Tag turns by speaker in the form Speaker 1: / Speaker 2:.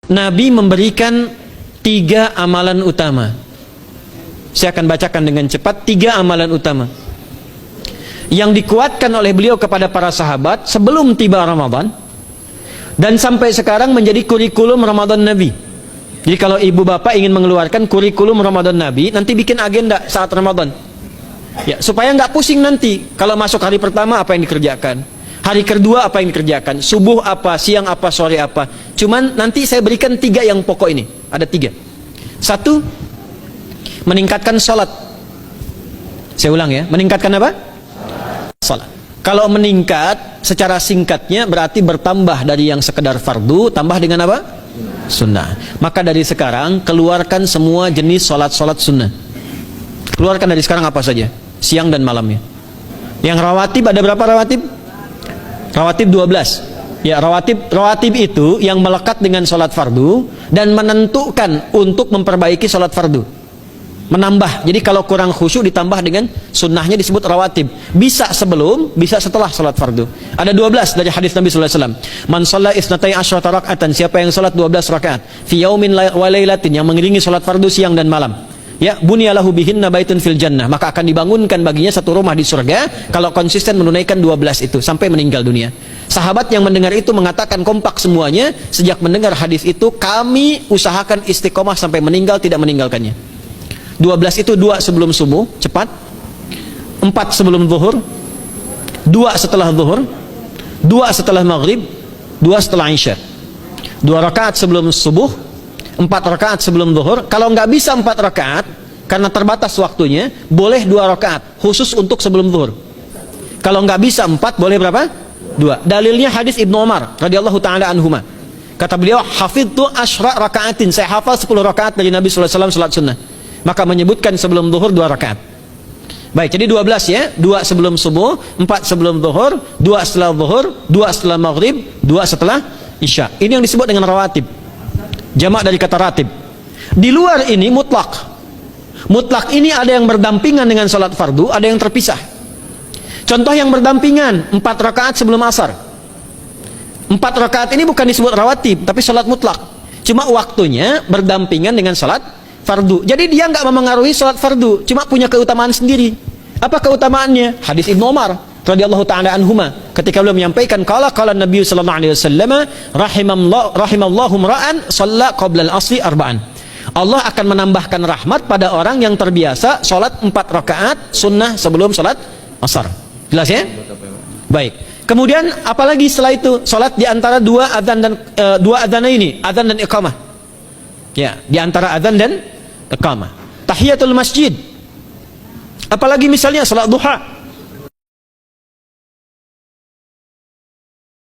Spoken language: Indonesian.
Speaker 1: Nabi memberikan 3 amalan utama. Saya akan bacakan dengan cepat 3 amalan utama yang dikuatkan oleh beliau kepada para sahabat sebelum tiba Ramadan, dan sampai sekarang menjadi kurikulum Ramadan Nabi. Jadi kalau ibu bapak ingin mengeluarkan kurikulum Ramadan Nabi, nanti bikin agenda saat Ramadan, ya, supaya nggak pusing nanti kalau masuk hari pertama apa yang dikerjakan, hari kedua apa yang dikerjakan, subuh apa, siang apa, sore apa. Cuman nanti saya berikan 3 yang pokok ini. Ada 3. 1, meningkatkan sholat. Saya ulang ya, meningkatkan apa? Sholat. Kalau meningkat secara singkatnya berarti bertambah dari yang sekedar fardu, tambah dengan apa? Sunnah. Maka dari sekarang keluarkan semua jenis sholat-sholat sunnah. Keluarkan dari sekarang apa saja, siang dan malamnya. Yang rawatib ada berapa rawatib? Rawatib 12. Ya, rawatib itu yang melekat dengan sholat fardu dan menentukan untuk memperbaiki sholat fardu, menambah. Jadi kalau kurang khusyuk ditambah dengan sunnahnya disebut rawatib. Bisa sebelum, bisa setelah sholat fardu. Ada 12 dari hadis Nabi sallallahu alaihi wasallam. Man shalla isnatai asyrata raka'atan, siapa yang sholat 12 rakaat fi yaumin wa lailatin, yang mengiringi sholat fardu siang dan malam, ya, bunyalahu bihinna baitun fil jannah, maka akan dibangunkan baginya satu rumah di surga kalau konsisten menunaikan 12 itu sampai meninggal dunia. Sahabat yang mendengar itu mengatakan kompak semuanya, sejak mendengar hadis itu kami usahakan istiqomah sampai meninggal tidak meninggalkannya. 12 itu 2 sebelum subuh, cepat. 4 sebelum zuhur, 2 setelah zuhur, 2 setelah maghrib, 2 setelah isya. 2 rakaat sebelum subuh, 4 rakaat sebelum zuhur. Kalau nggak bisa 4 rakaat karena terbatas waktunya, boleh 2 rakaat khusus untuk sebelum zuhur. Kalau nggak bisa 4, boleh berapa? 2. Dalilnya hadis Ibnu Umar radhiyallahu taala anhuma. Kata beliau, hafidtu asyra rakaatin, saya hafal 10 rakaat dari Nabi sallallahu alaihi wasallam salat sunnah. Maka menyebutkan sebelum zuhur 2 rakaat. Baik, jadi 12 ya. 2 sebelum subuh, 4 sebelum zuhur, 2 setelah zuhur, 2 setelah maghrib, 2 setelah isya. Ini yang disebut dengan rawatib. Jamak dari kata ratib. Di luar ini mutlak. Mutlak ini ada yang berdampingan dengan salat fardu, ada yang terpisah. Contoh yang berdampingan, 4 rakaat sebelum asar. 4 rakaat ini bukan disebut rawatib, tapi salat mutlak. Cuma waktunya berdampingan dengan salat fardu. Jadi dia nggak memengaruhi salat fardu, cuma punya keutamaan sendiri. Apa keutamaannya? Hadis Ibnu Umar radhiyallahu taala anhuma, ketika beliau menyampaikan qala Nabi sallallahu alaihi wasallam, rahimallahu ra'an shalla qabla al-asri arba'an. Allah akan menambahkan rahmat pada orang yang terbiasa salat 4 rakaat sunnah sebelum salat asar. Jelas ya? Baik. Kemudian apalagi setelah itu? Salat di antara 2 adzan dan 2 adzan ini, adzan dan iqamah. Ya, di antara adzan dan iqamah. Tahiyatul masjid. Apalagi misalnya salat duha.